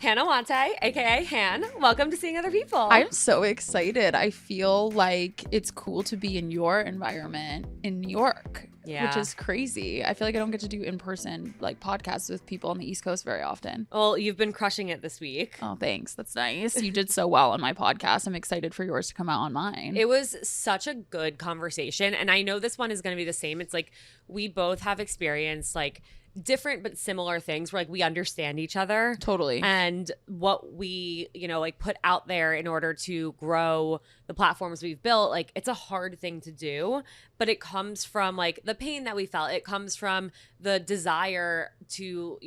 Han Haunte, aka Han. Welcome to Seeing Other People. I'm so excited. I feel like it's cool to be in your environment in New York, which is crazy. I feel like I don't get to do in-person like podcasts with people on the East Coast very often. Well, you've been crushing it this week. Oh, thanks. That's nice. You did so well on my podcast. I'm excited for yours to come out on mine. It was such a good conversation, and I know this one is going to be the same. It's like we both have experienced like different but similar things where like we understand each other Totally. and what we like put out there in order to grow the platforms we've built. Like it's a hard thing to do, but it comes from like the pain that we felt. It comes from the desire to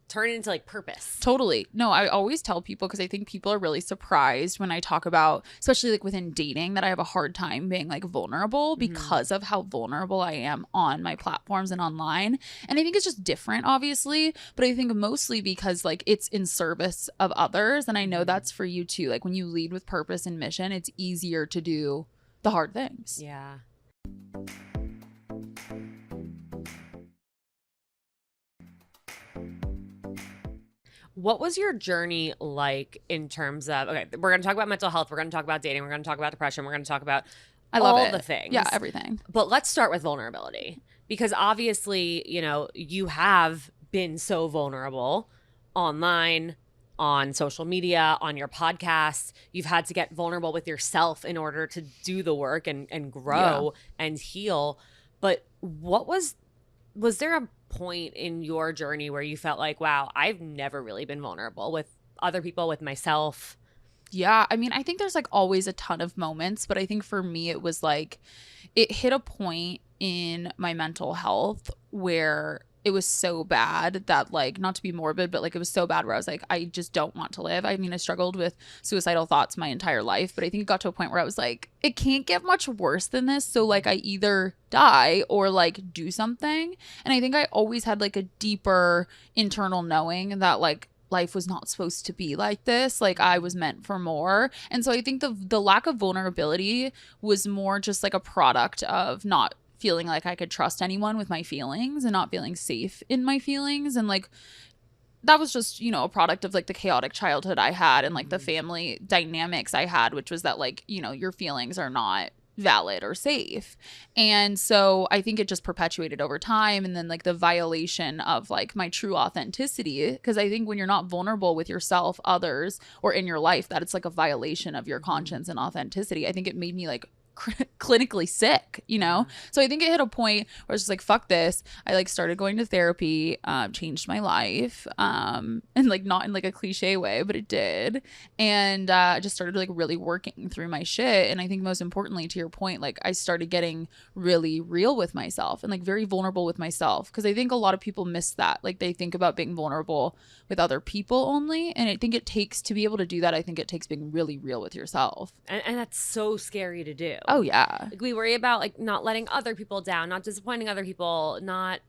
turn it into like purpose. Totally. No, I always tell people, because I think people are really surprised when I talk about, especially like within dating, that I have a hard time being like vulnerable because of how vulnerable I am on my platforms and online. And I think it's just different, obviously, but I think mostly because like it's in service of others. And I know that's for you too. Like when you lead with purpose and mission, it's easier to do the hard things. Yeah. What was your journey like in terms of, okay, we're going to talk about mental health, we're going to talk about dating, we're going to talk about depression, we're going to talk about all the things. Yeah, everything. But let's start with vulnerability, because obviously, you have been so vulnerable online, on social media, on your podcast. You've had to get vulnerable with yourself in order to do the work and grow and heal. But was there a point in your journey where you felt like, wow, I've never really been vulnerable with other people, with myself? Yeah, I mean, I think there's like always a ton of moments, but I think for me it was like it hit a point in my mental health where it was so bad that, like, not to be morbid, but like it was so bad where I was like, I just don't want to live. I mean, I struggled with suicidal thoughts my entire life, but I think it got to a point where I was like, it can't get much worse than this. So like I either die or like do something. And I think I always had like a deeper internal knowing that like life was not supposed to be like this. Like I was meant for more. And so I think the lack of vulnerability was more just like a product of not feeling like I could trust anyone with my feelings and not feeling safe in my feelings. And like that was just, a product of like the chaotic childhood I had and like the family dynamics I had, which was that like, your feelings are not valid or safe. And so I think it just perpetuated over time. And then like the violation of like my true authenticity, because I think when you're not vulnerable with yourself, others, or in your life, that it's like a violation of your conscience and authenticity. I think it made me like clinically sick, So I think it hit a point where I was just like, fuck this. I like started going to therapy, changed my life, and like not in like a cliche way, but it did. And just started like really working through my shit. And I think most importantly, to your point, like I started getting really real with myself and like very vulnerable with myself. Because I think a lot of people miss that. Like they think about being vulnerable with other people only. And I think it takes, to be able to do that, I think it takes being really real with yourself. And that's so scary to do. Oh, yeah. Like we worry about like not letting other people down, not disappointing other people, not,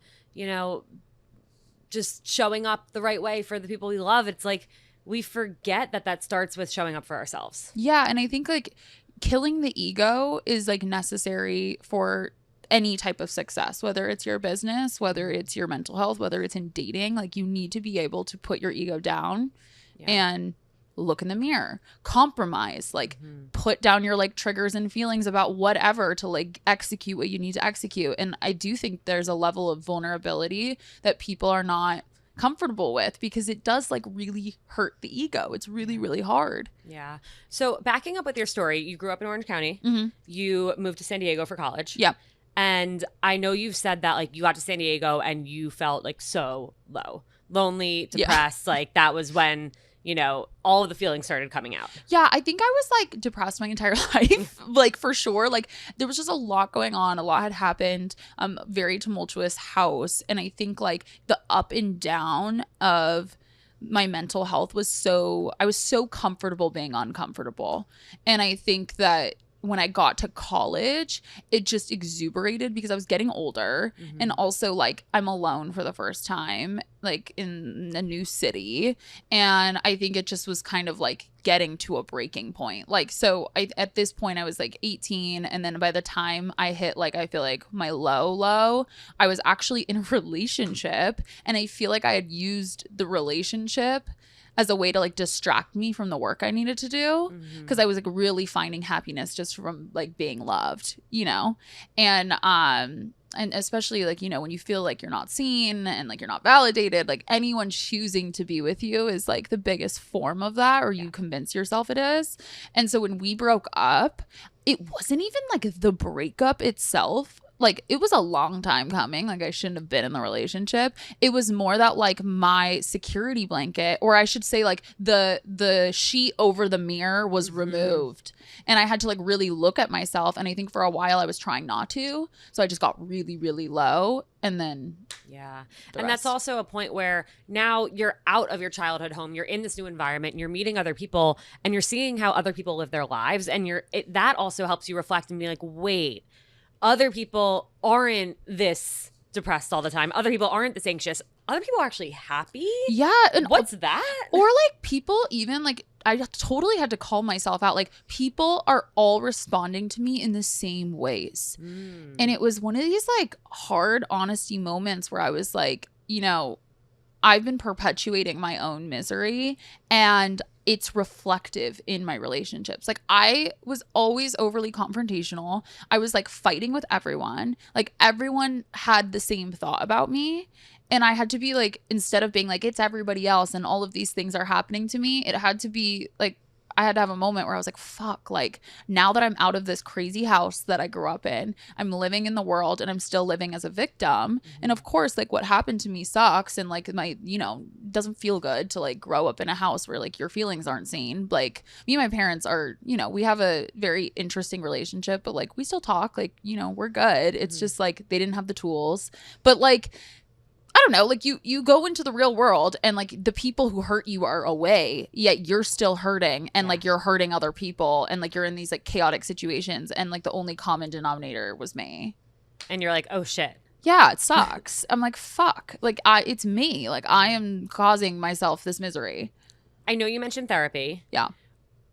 just showing up the right way for the people we love. It's like we forget that starts with showing up for ourselves. Yeah. And I think like killing the ego is like necessary for any type of success, whether it's your business, whether it's your mental health, whether it's in dating. Like you need to be able to put your ego down and look in the mirror, compromise, like put down your like triggers and feelings about whatever to like execute what you need to execute. And I do think there's a level of vulnerability that people are not comfortable with, because it does like really hurt the ego. It's really, really hard. Yeah. So backing up with your story, you grew up in Orange County. You moved to San Diego for college. Yeah. And I know you've said that like you got to San Diego and you felt like so lonely, depressed. Like that was when all of the feelings started coming out. Yeah, I think I was like depressed my entire life, like for sure. Like there was just a lot going on. A lot had happened. Very tumultuous house. And I think like the up and down of my mental health I was so comfortable being uncomfortable. And I think that when I got to college, it just exuberated because I was getting older. And also like I'm alone for the first time, like in a new city. And I think it just was kind of like getting to a breaking point. Like, so at this point I was like 18. And then by the time I hit like, I feel like my low, I was actually in a relationship. And I feel like I had used the relationship as a way to like distract me from the work I needed to do, because Mm-hmm. I was like really finding happiness just from like being loved, you know? And especially like, you know, when you feel like you're not seen and like you're not validated, like anyone choosing to be with you is like the biggest form of that, or you convince yourself it is. And so when we broke up, it wasn't even like the breakup itself. Like it was a long time coming. Like I shouldn't have been in the relationship. It was more that like my security blanket, or I should say like the sheet over the mirror was removed. And I had to like really look at myself. And I think for a while I was trying not to. So I just got really, really low. And then Yeah. the And that's rest. also a point where now you're out of your childhood home, you're in this new environment, and you're meeting other people, and you're seeing how other people live their lives, and that also helps you reflect and be like, wait, other people aren't this depressed all the time. Other people aren't this anxious. Other people are actually happy. Yeah. And What's that? or like people even like I totally had to call myself out. Like people are all responding to me in the same ways. And it was one of these like hard honesty moments where I was like, you know, I've been perpetuating my own misery, and it's reflective in my relationships. Like I was always overly confrontational. I was like fighting with everyone. Like everyone had the same thought about me. And I had to be like, instead of being like, it's everybody else and all of these things are happening to me, it had to be like, I had to have a moment where I was like, fuck, like now that I'm out of this crazy house that I grew up in, I'm living in the world and I'm still living as a victim. And of course, like what happened to me sucks. And like my, you know, doesn't feel good to like grow up in a house where like your feelings aren't seen. Like me and my parents are, you know, we have a very interesting relationship, but like we still talk, like, you know, we're good. It's just like they didn't have the tools. But like, I don't know, like you go into the real world and like the people who hurt you are away, yet you're still hurting, and like you're hurting other people, and like you're in these like chaotic situations, and like the only common denominator was me. And you're like, oh shit. Yeah, it sucks. I'm like, fuck. Like it's me. Like I am causing myself this misery. I know you mentioned therapy. Yeah.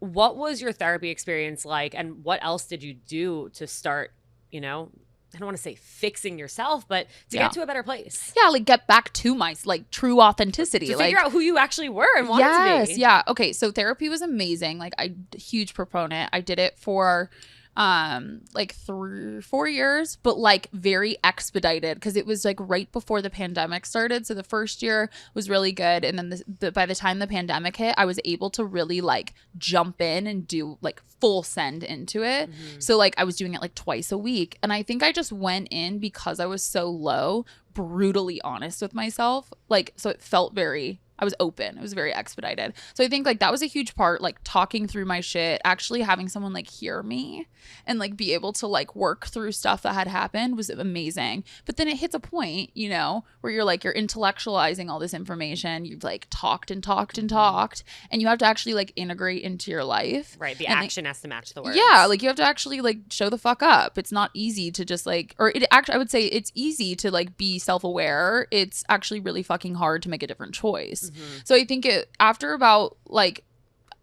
What was your therapy experience like, and what else did you do to start, you know, I don't want to say fixing yourself, but to get to a better place? Yeah, like get back to my like true authenticity. To like figure out who you actually were and wanted to be. Yeah. Okay, so therapy was amazing. Like huge proponent. I did it for like 3-4 years, but like very expedited because it was like right before the pandemic started. So the first year was really good, and then by the time the pandemic hit, I was able to really like jump in and do like full send into it. So like I was doing it like twice a week, and I think I just went in because I was so low, brutally honest with myself. Like so it felt very, I was open. It was very expedited. So I think like that was a huge part, like talking through my shit, actually having someone like hear me and like be able to like work through stuff that had happened was amazing. But then it hits a point, you know, where you're like, you're intellectualizing all this information. You've like talked and talked and talked, and you have to actually like integrate into your life. Right. The And, action has to match the words. yeah, like you have to actually like show the fuck up. It's not easy to just like, or it actually, I would say it's easy to like be self-aware. It's actually really fucking hard to make a different choice. So I think after about like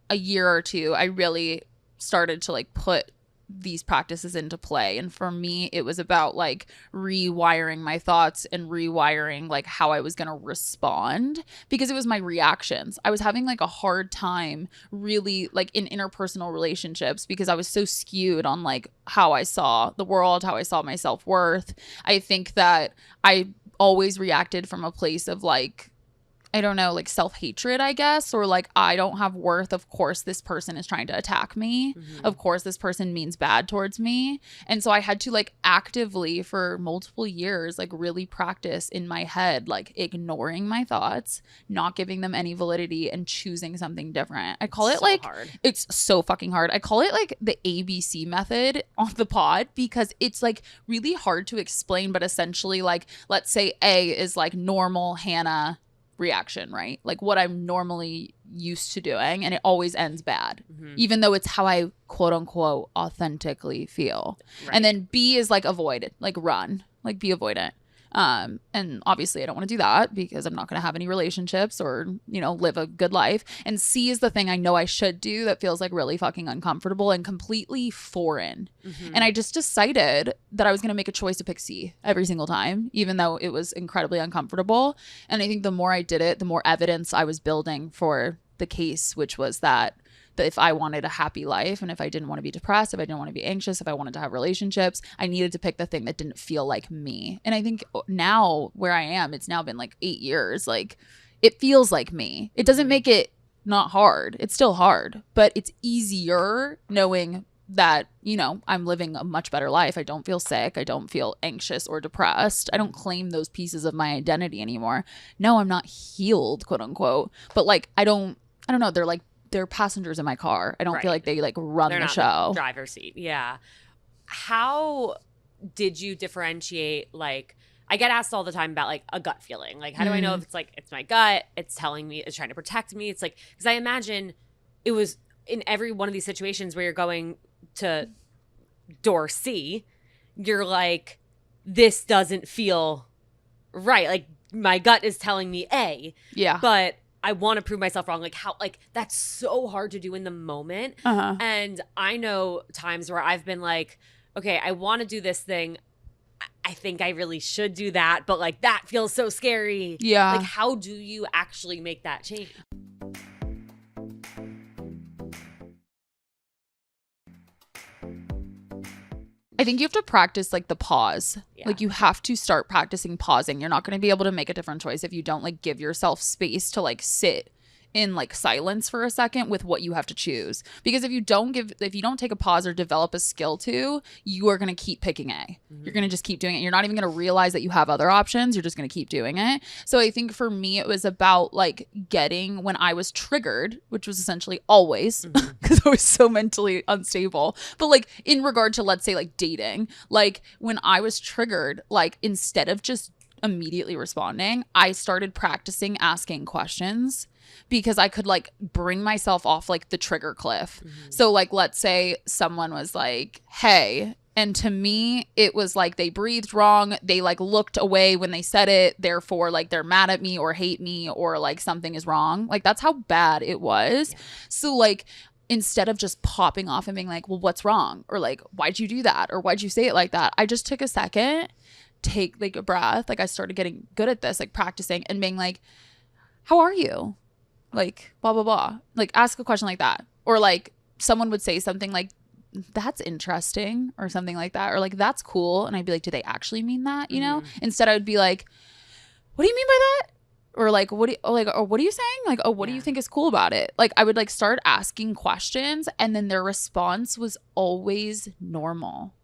a year or two, I really started to like put these practices into play. And for me, it was about like rewiring my thoughts and rewiring like how I was going to respond, because it was my reactions. I was having like a hard time really like in interpersonal relationships because I was so skewed on like how I saw the world, how I saw my self-worth. I think that I always reacted from a place of like, I don't know, like self-hatred, I guess, or like I don't have worth. Of course, this person is trying to attack me. Of course, this person means bad towards me. And so I had to like actively for multiple years, like really practice in my head, like ignoring my thoughts, not giving them any validity, and choosing something different. I call it So like, hard. it's so fucking hard. I call it like the ABC method on the pod because it's like really hard to explain, but essentially like, let's say A is like normal Hannah reaction, right? Like what I'm normally used to doing, and it always ends bad, even though it's how I quote unquote authentically feel. Right. And then B is like avoid it, like run, like be avoidant. And obviously I don't want to do that because I'm not going to have any relationships or, you know, live a good life. And C is the thing I know I should do that feels like really fucking uncomfortable and completely foreign. And I just decided that I was going to make a choice to pick C every single time, even though it was incredibly uncomfortable. And I think the more I did it, the more evidence I was building for the case, which was that if I wanted a happy life and if I didn't want to be depressed, if I didn't want to be anxious, if I wanted to have relationships, I needed to pick the thing that didn't feel like me. And I think now where I am, it's now been like 8 years, like it feels like me. It doesn't make it not hard. It's still hard, but it's easier knowing that, you know, I'm living a much better life. I don't feel sick. I don't feel anxious or depressed. I don't claim those pieces of my identity anymore. No, I'm not healed, quote unquote. But like, I don't know. They're passengers in my car. I don't feel like they like run They're the not show. The driver's seat. Yeah. How did you differentiate, like, I get asked all the time about like a gut feeling. Like, how do I know if it's like, it's my gut, it's telling me, it's trying to protect me. It's like, because I imagine it was in every one of these situations where you're going to door C, you're like, this doesn't feel right. Like my gut is telling me A. Yeah. But I want to prove myself wrong. Like how, like that's so hard to do in the moment. And I know times where I've been like, okay, I want to do this thing. I think I really should do that, but like that feels so scary. Yeah. Like how do you actually make that change? I think you have to practice like the pause. Yeah. Like you have to start practicing pausing. You're not going to be able to make a different choice if you don't like give yourself space to like sit in like silence for a second with what you have to choose. Because if you don't take a pause or develop a skill to, you are going to keep picking A. You're going to just keep doing it. You're not even going to realize that you have other options. You're just going to keep doing it. So I think for me, it was about like getting when I was triggered, which was essentially always because I was so mentally unstable. But like in regard to, let's say like dating, like when I was triggered, like instead of just immediately responding, I started practicing asking questions because I could like bring myself off like the trigger cliff. So like, let's say someone was like, hey, and to me, it was like they breathed wrong. They like looked away when they said it. Therefore, like they're mad at me or hate me or like something is wrong. Like that's how bad it was. Yeah. So like, instead of just popping off and being like, well, what's wrong? Or like, why'd you do that? Or why'd you say it like that? I just took a second, take like a breath. Like I started getting good at this, like practicing and being like, how are you? Like blah, blah, blah. Like ask a question like that. Or like someone would say something like, that's interesting or something like that. Or like, that's cool. And I'd be like, do they actually mean that? You know, instead I would be like, what do you mean by that? Or like, what are you saying? Like, oh, what do you think is cool about it? Like I would like start asking questions and then their response was always normal.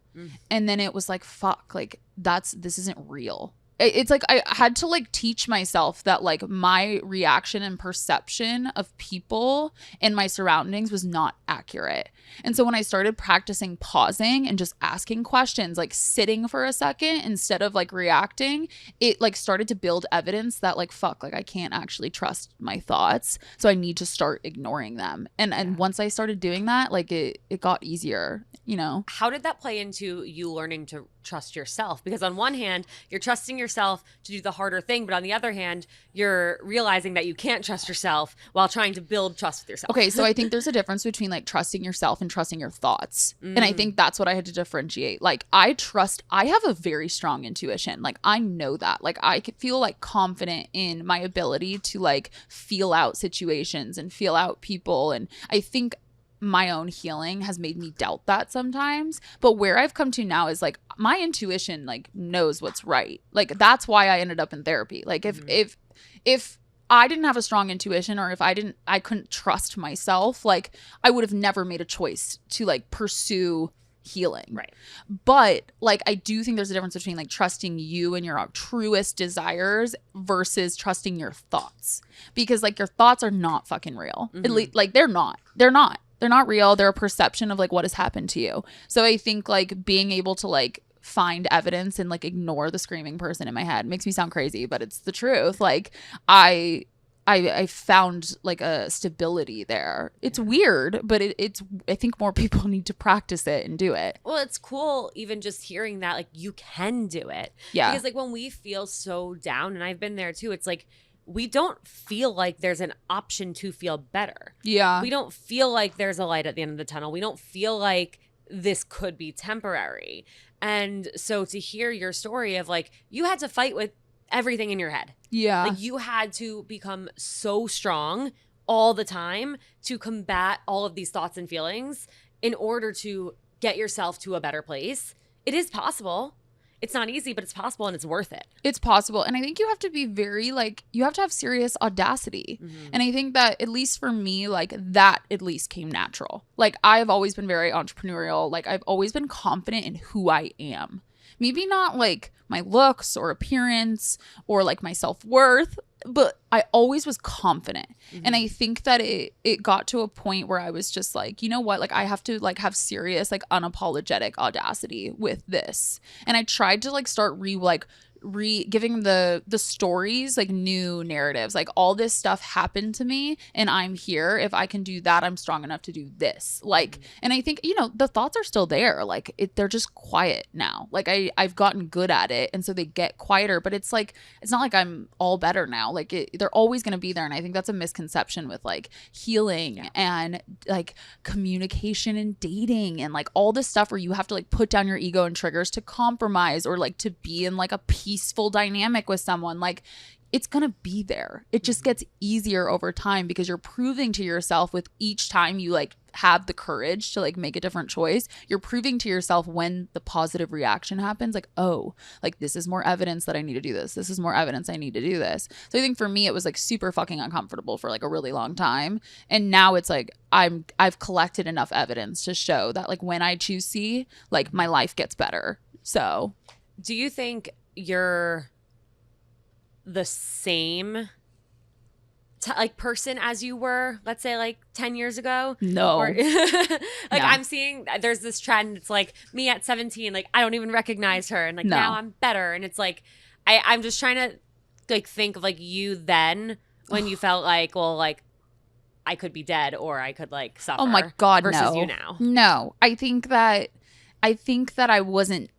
And then it was like, fuck, like this isn't real. It's like I had to like teach myself that like my reaction and perception of people and my surroundings was not accurate. And so when I started practicing pausing and just asking questions, like sitting for a second instead of like reacting, it like started to build evidence that like, fuck, like I can't actually trust my thoughts. So I need to start ignoring them. And once I started doing that, like it got easier, you know. How did that play into you learning to trust yourself? Because on one hand, you're trusting yourself to do the harder thing, but on the other hand, you're realizing that you can't trust yourself while trying to build trust with yourself. Okay, so I think there's a difference between like trusting yourself and trusting your thoughts. And I think that's what I had to differentiate. Like I have a very strong intuition. Like I know that. Like I could feel like confident in my ability to like feel out situations and feel out people. And I think my own healing has made me doubt that sometimes. But where I've come to now is like my intuition like knows what's right. Like that's why I ended up in therapy. Like if I didn't have a strong intuition or if I couldn't trust myself, like I would have never made a choice to like pursue healing. Right. But like I do think there's a difference between like trusting you and your truest desires versus trusting your thoughts. Because like your thoughts are not fucking real. Like they're not real. They're a perception of like what has happened to you. So I think like being able to like find evidence and like ignore the screaming person in my head makes me sound crazy, but it's the truth. Like I found like a stability there. It's weird, but it's I think more people need to practice it and do it. Well, it's cool even just hearing that like you can do it. Yeah. Because like when we feel so down, and I've been there too, it's like we don't feel like there's an option to feel better. Yeah. We don't feel like there's a light at the end of the tunnel. We don't feel like this could be temporary. And so to hear your story of like, you had to fight with everything in your head. Yeah. Like you had to become so strong all the time to combat all of these thoughts and feelings in order to get yourself to a better place. It is possible. It's not easy, but it's possible and it's worth it. It's possible. And I think you have to be very like, you have to have serious audacity. And I think that at least for me, like that at least came natural. Like I've always been very entrepreneurial. Like I've always been confident in who I am. Maybe not like my looks or appearance or like my self-worth, but I always was confident. And I think that it got to a point where I was just like, you know what? Like I have to like have serious, like unapologetic audacity with this. And I tried to like start giving the stories like new narratives. Like all this stuff happened to me and I'm here. If I can do that, I'm strong enough to do this. Like, and I think, you know, the thoughts are still there. Like they're just quiet now. Like I've gotten good at it. And so they get quieter, but it's like, it's not like I'm all better now. Like they're always going to be there. And I think that's a misconception with like healing and like communication and dating and like all this stuff where you have to like put down your ego and triggers to compromise or like to be in like a peaceful dynamic with someone. Like it's gonna be there. It just gets easier over time because you're proving to yourself with each time you like have the courage to like make a different choice. You're proving to yourself when the positive reaction happens, like, oh, like this is more evidence that I need to do this. This is more evidence I need to do this. So I think for me, it was like super fucking uncomfortable for like a really long time. And now it's like I've collected enough evidence to show that like when I choose C, like my life gets better. So do you think you're the same like person as you were, let's say like 10 years ago? No. Or, like No. I'm seeing there's this trend. It's like me at 17, like I don't even recognize her. And like now I'm better. And it's like, I'm just trying to like think of like you then when you felt like, well, like I could be dead or I could like suffer. Oh my God, versus no. you now. No. I think that I wasn't,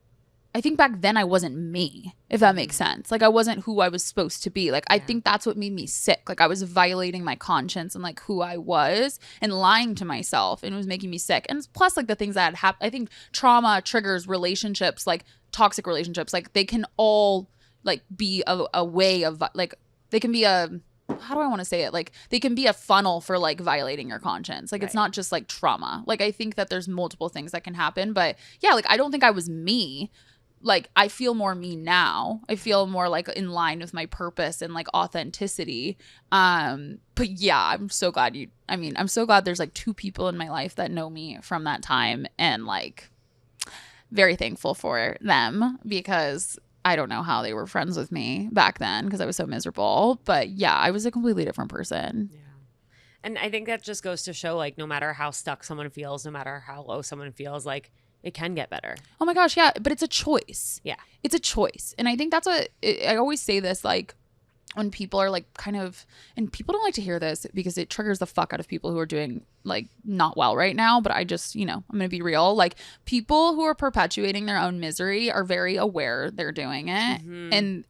I think back then I wasn't me, if that makes sense. Like I wasn't who I was supposed to be. Like I think that's what made me sick. Like I was violating my conscience and like who I was and lying to myself, and it was making me sick. And plus like the things that had happened, I think trauma triggers relationships, like toxic relationships. Like they can all like be a way of like, they can be a, how do I want to say it? Like they can be a funnel for like violating your conscience. Like it's not just like trauma. Like I think that there's multiple things that can happen, but yeah, like I don't think I was me. Like I feel more me now. I feel more like in line with my purpose and like authenticity. But yeah, I'm so glad I'm so glad there's like 2 people in my life that know me from that time, and like very thankful for them because I don't know how they were friends with me back then because I was so miserable. But yeah, I was a completely different person. Yeah. And I think that just goes to show like no matter how stuck someone feels, no matter how low someone feels, like it can get better. Oh my gosh, yeah, but it's a choice. Yeah. It's a choice. And I think that's what I always say this, like when people are like kind of, and people don't like to hear this because it triggers the fuck out of people who are doing like not well right now, but I just, you know, I'm going to be real. Like people who are perpetuating their own misery are very aware they're doing it. And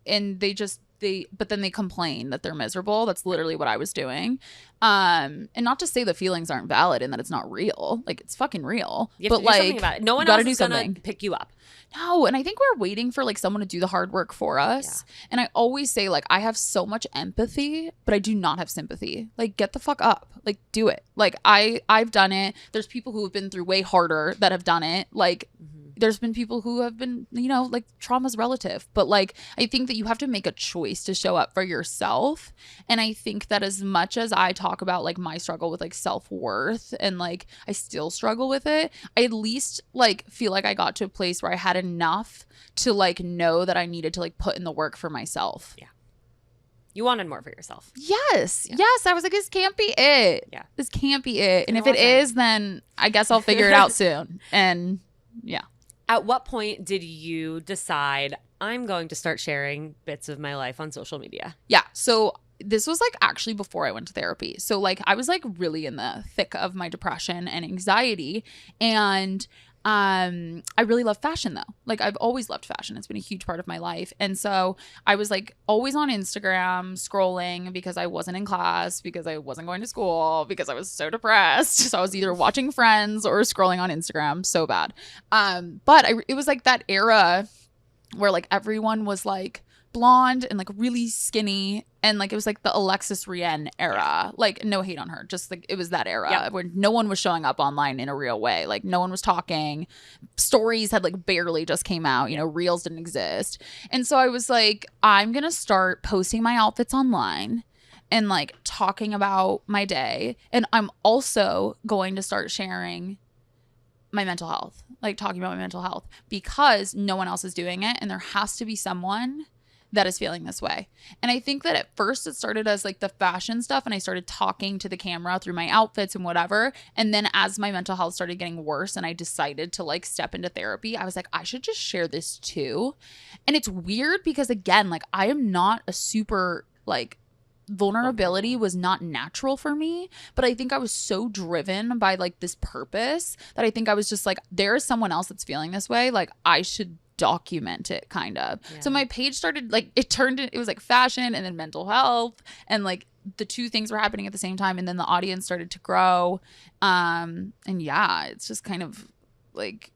but then they complain that they're miserable. That's literally what I was doing. And not to say the feelings aren't valid and that it's not real. Like it's fucking real. You have to do something about it. No one else is going to pick you up. No, and I think we're waiting for like someone to do the hard work for us. Yeah. And I always say like I have so much empathy, but I do not have sympathy. Like get the fuck up. Like do it. Like I've done it. There's people who have been through way harder that have done it. Like there's been people who have been, you know, like trauma's relative, but like I think that you have to make a choice to show up for yourself. And I think that as much as I talk about like my struggle with like self-worth and like I still struggle with it, I at least like feel like I got to a place where I had enough to like know that I needed to like put in the work for myself. Yeah. You wanted more for yourself. Yes. Yeah. Yes. I was like, this can't be it. Yeah. This can't be it. And if it is, then I guess I'll figure it out soon. And yeah. At what point did you decide I'm going to start sharing bits of my life on social media? Yeah. So this was like actually before I went to therapy. So like I was like really in the thick of my depression and anxiety. And I really love fashion though. Like I've always loved fashion. It's been a huge part of my life. And so I was like always on Instagram scrolling because I wasn't in class, because I wasn't going to school, because I was so depressed. So I was either watching Friends or scrolling on Instagram so bad. But it was like that era where like everyone was like blonde and like really skinny, and like it was like the Alexis Rienne era. Like no hate on her, just like it was that era where no one was showing up online in a real way. Like no one was talking. Stories had like barely just came out, you know, reels didn't exist. And so I was like, I'm gonna start posting my outfits online and like talking about my day, and I'm also going to start sharing my mental health, like talking about my mental health, because no one else is doing it, and there has to be someone that is feeling this way. And I think that at first it started as like the fashion stuff, and I started talking to the camera through my outfits and whatever. And then as my mental health started getting worse and I decided to like step into therapy, I was like, I should just share this too. And it's weird because again, like I am not a super like vulnerability was not natural for me, but I think I was so driven by like this purpose that I think I was just like, there is someone else that's feeling this way, like I should document it kind of. So my page started like it was like fashion and then mental health, and like the two things were happening at the same time, and then the audience started to grow, and yeah, it's just kind of like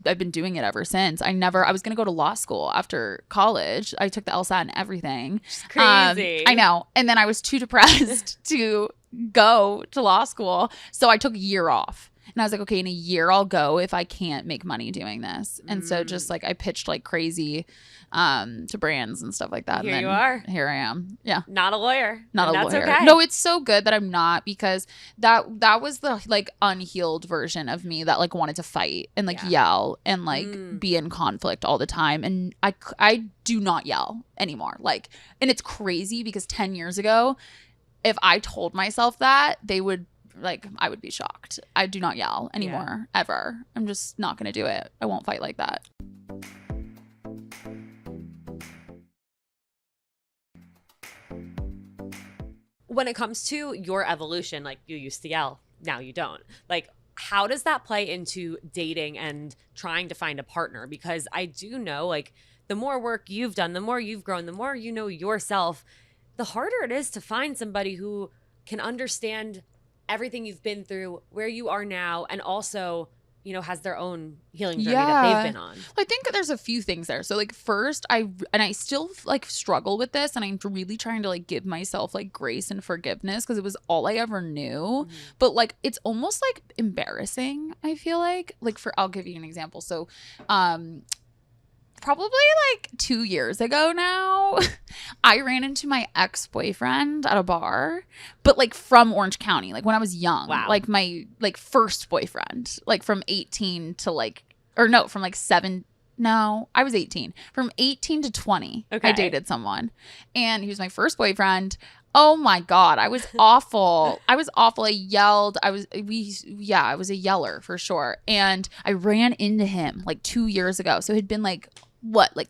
I've been doing it ever since. I was going to go to law school after college. I took the LSAT and everything. It's crazy. I know. And then I was too depressed to go to law school. So I took a year off. And I was like, okay, in a year I'll go if I can't make money doing this. And so just like I pitched like crazy to brands and stuff like that. Here and you are. Here I am. Yeah. Not a lawyer. Not and a that's lawyer. Okay. No, it's so good that I'm not, because that was the like unhealed version of me that like wanted to fight and like yell and like be in conflict all the time. And I do not yell anymore. Like, and it's crazy because 10 years ago, if I told myself that, they would like, I would be shocked. I do not yell anymore, ever. I'm just not going to do it. I won't fight like that. When it comes to your evolution, like you used to yell, now you don't. Like, how does that play into dating and trying to find a partner? Because I do know, like, the more work you've done, the more you've grown, the more you know yourself, the harder it is to find somebody who can understand everything you've been through, where you are now, and also, you know, has their own healing journey that they've been on. I think there's a few things there. So like first, I still like struggle with this, and I'm really trying to like give myself like grace and forgiveness because it was all I ever knew. But like it's almost like embarrassing, I feel like I'll give you an example. So probably like 2 years ago now, I ran into my ex-boyfriend at a bar, but like from Orange County, like when I was young. Wow. Like my like first boyfriend, like from 18 to like, or no, from like 7. No, I was 18. From 18 to 20, I dated someone, and he was my first boyfriend. Oh my God, I was awful. I yelled. I was a yeller for sure. And I ran into him like 2 years ago. So it had been like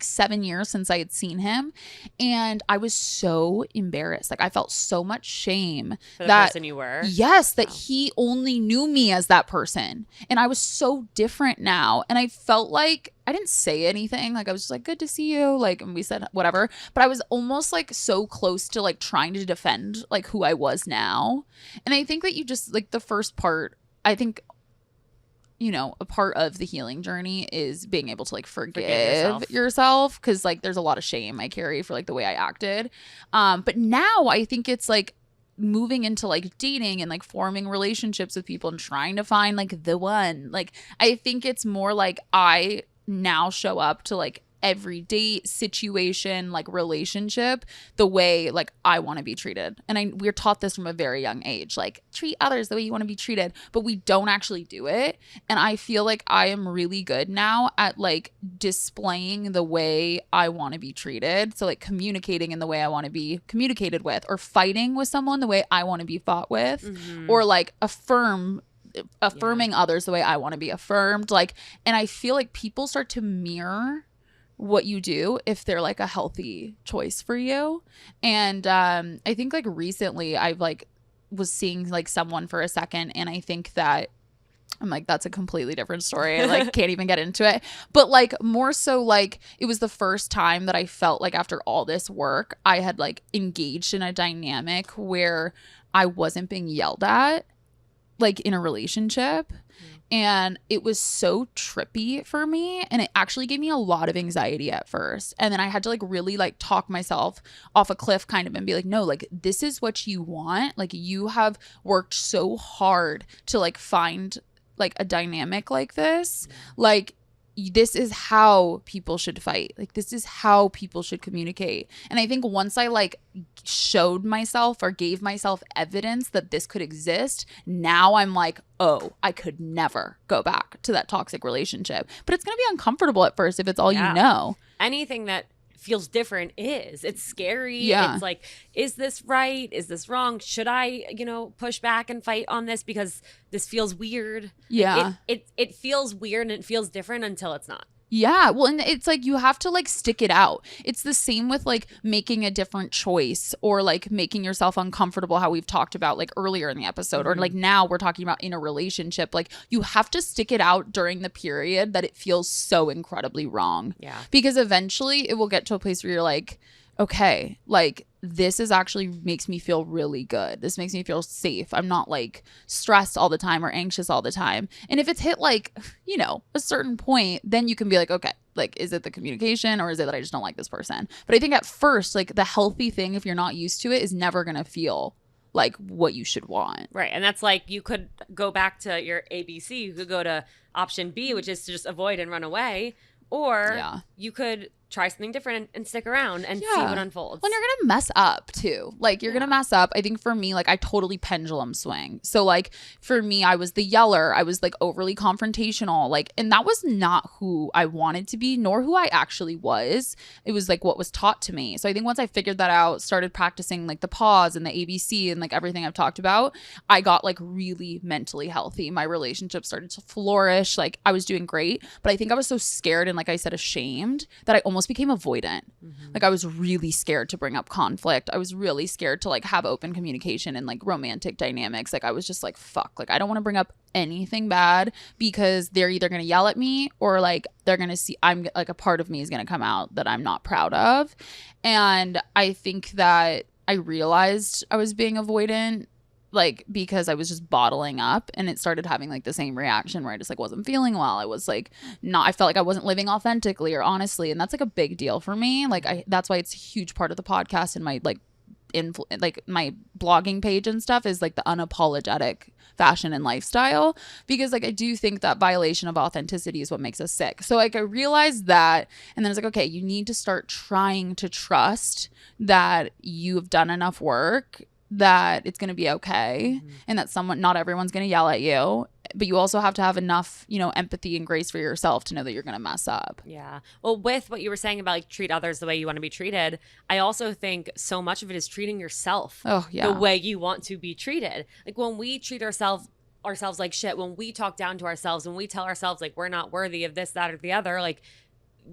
7 years since I had seen him. And I was so embarrassed. Like I felt so much shame For the person you were. Yes, that he only knew me as that person. And I was so different now. And I felt like I didn't say anything. Like I was just like, good to see you. Like, and we said whatever. But I was almost like so close to like trying to defend like who I was now. And I think that you just like the first part, I think, you know, a part of the healing journey is being able to like forgive yourself, because like there's a lot of shame I carry for like the way I acted. But now I think it's like moving into like dating and like forming relationships with people and trying to find like the one. Like I think it's more like I now show up to like every date, situation, like relationship the way like I want to be treated. And we're taught this from a very young age, like treat others the way you want to be treated, but we don't actually do it. And I feel like I am really good now at like displaying the way I want to be treated. So like communicating in the way I want to be communicated with, or fighting with someone the way I want to be fought with, or like affirming others the way I want to be affirmed. Like, and I feel like people start to mirror what you do if they're like a healthy choice for you. And I think like recently I've like was seeing like someone for a second, and I think that I'm like, that's a completely different story. I like can't even get into it. But like more so like it was the first time that I felt like after all this work I had like engaged in a dynamic where I wasn't being yelled at like in a relationship. And it was so trippy for me. And it actually gave me a lot of anxiety at first. And then I had to like really like talk myself off a cliff kind of and be like, no, like this is what you want. Like you have worked so hard to like find like a dynamic like this. Like this is how people should fight. Like this is how people should communicate. And I think once I like showed myself or gave myself evidence that this could exist, now I'm like, oh, I could never go back to that toxic relationship. But it's going to be uncomfortable at first if it's all you know. Anything that feels different it's scary. Yeah. It's like, is this right? Is this wrong? Should I, push back and fight on this because this feels weird? Yeah. It feels weird and it feels different until it's not. Yeah. Well, and it's like you have to like stick it out. It's the same with like making a different choice or like making yourself uncomfortable, how we've talked about like earlier in the episode, or like now we're talking about in a relationship. Like you have to stick it out during the period that it feels so incredibly wrong. Yeah. Because eventually it will get to a place where you're like, okay, like this is actually makes me feel really good. This makes me feel safe. I'm not like stressed all the time or anxious all the time. And if it's hit like, a certain point, then you can be like, okay, like, is it the communication or is it that I just don't like this person? But I think at first, like the healthy thing, if you're not used to it, is never going to feel like what you should want. Right. And that's like, you could go back to your ABC. You could go to option B, which is to just avoid and run away. Or you could try something different and stick around and see what unfolds. Well, and you're going to mess up too. Like you're going to mess up. I think for me, like I totally pendulum swing. So like for me, I was the yeller. I was like overly confrontational. Like, and that was not who I wanted to be, nor who I actually was. It was like what was taught to me. So I think once I figured that out, started practicing like the pause and the ABC and like everything I've talked about, I got like really mentally healthy. My relationship started to flourish. Like I was doing great, but I think I was so scared and like I said, ashamed that I almost became avoidant. Like I was really scared to bring up conflict. I was really scared to like have open communication and like romantic dynamics. Like I was just like, fuck, like I don't want to bring up anything bad because they're either going to yell at me or like they're going to see I'm like a part of me is going to come out that I'm not proud of. And I think that I realized I was being avoidant like because I was just bottling up, and it started having like the same reaction where I just like wasn't feeling well. I was like I felt like I wasn't living authentically or honestly, and that's like a big deal for me. Like that's why it's a huge part of the podcast and my like my blogging page and stuff is like the unapologetic fashion and lifestyle, because like I do think that violation of authenticity is what makes us sick. So like I realized that, and then it's like, okay, you need to start trying to trust that you've done enough work, that it's going to be okay, and that not everyone's going to yell at you, but you also have to have enough, empathy and grace for yourself to know that you're going to mess up. Yeah. Well, with what you were saying about like treat others the way you want to be treated, I also think so much of it is treating yourself the way you want to be treated. Like when we treat ourselves like shit, when we talk down to ourselves, when we tell ourselves like we're not worthy of this, that, or the other, like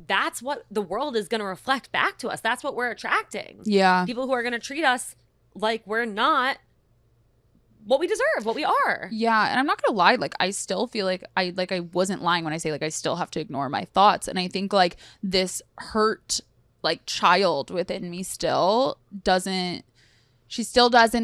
that's what the world is going to reflect back to us. That's what we're attracting. Yeah. People who are going to treat us like we're not what we deserve, what we are. Yeah. And I'm not gonna lie, like I still feel like I wasn't lying when I say like I still have to ignore my thoughts. And I think like this hurt like child within me still doesn't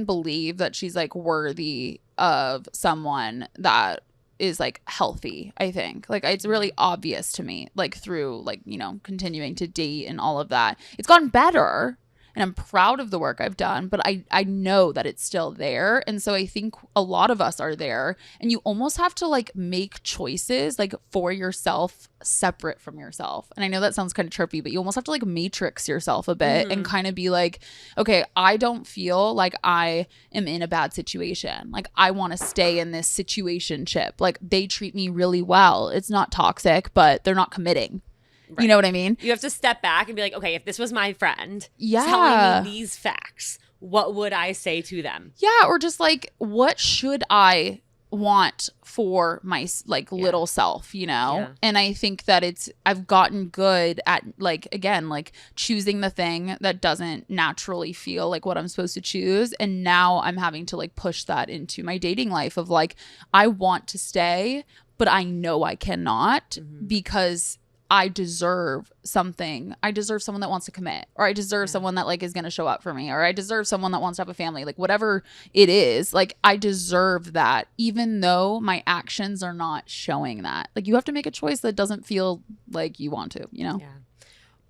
believe that she's like worthy of someone that is like healthy. I think like it's really obvious to me, like through like continuing to date and all of that. It's gotten better, and I'm proud of the work I've done, but I know that it's still there. And so I think a lot of us are there, and you almost have to like make choices like for yourself separate from yourself. And I know that sounds kind of trippy, but you almost have to like matrix yourself a bit and kind of be like, okay, I don't feel like I am in a bad situation. Like I want to stay in this situationship. Like they treat me really well. It's not toxic, but they're not committing. Right. You know what I mean? You have to step back and be like, okay, if this was my friend telling me these facts, what would I say to them? Yeah, or just like, what should I want for my like little self, Yeah. And I think that I've gotten good at like, again, like choosing the thing that doesn't naturally feel like what I'm supposed to choose. And now I'm having to like push that into my dating life of like, I want to stay, but I know I cannot because I deserve something. I deserve someone that wants to commit, or I deserve someone that like is going to show up for me, or I deserve someone that wants to have a family, like whatever it is, like I deserve that, even though my actions are not showing that. Like you have to make a choice that doesn't feel like you want to, you know? Yeah.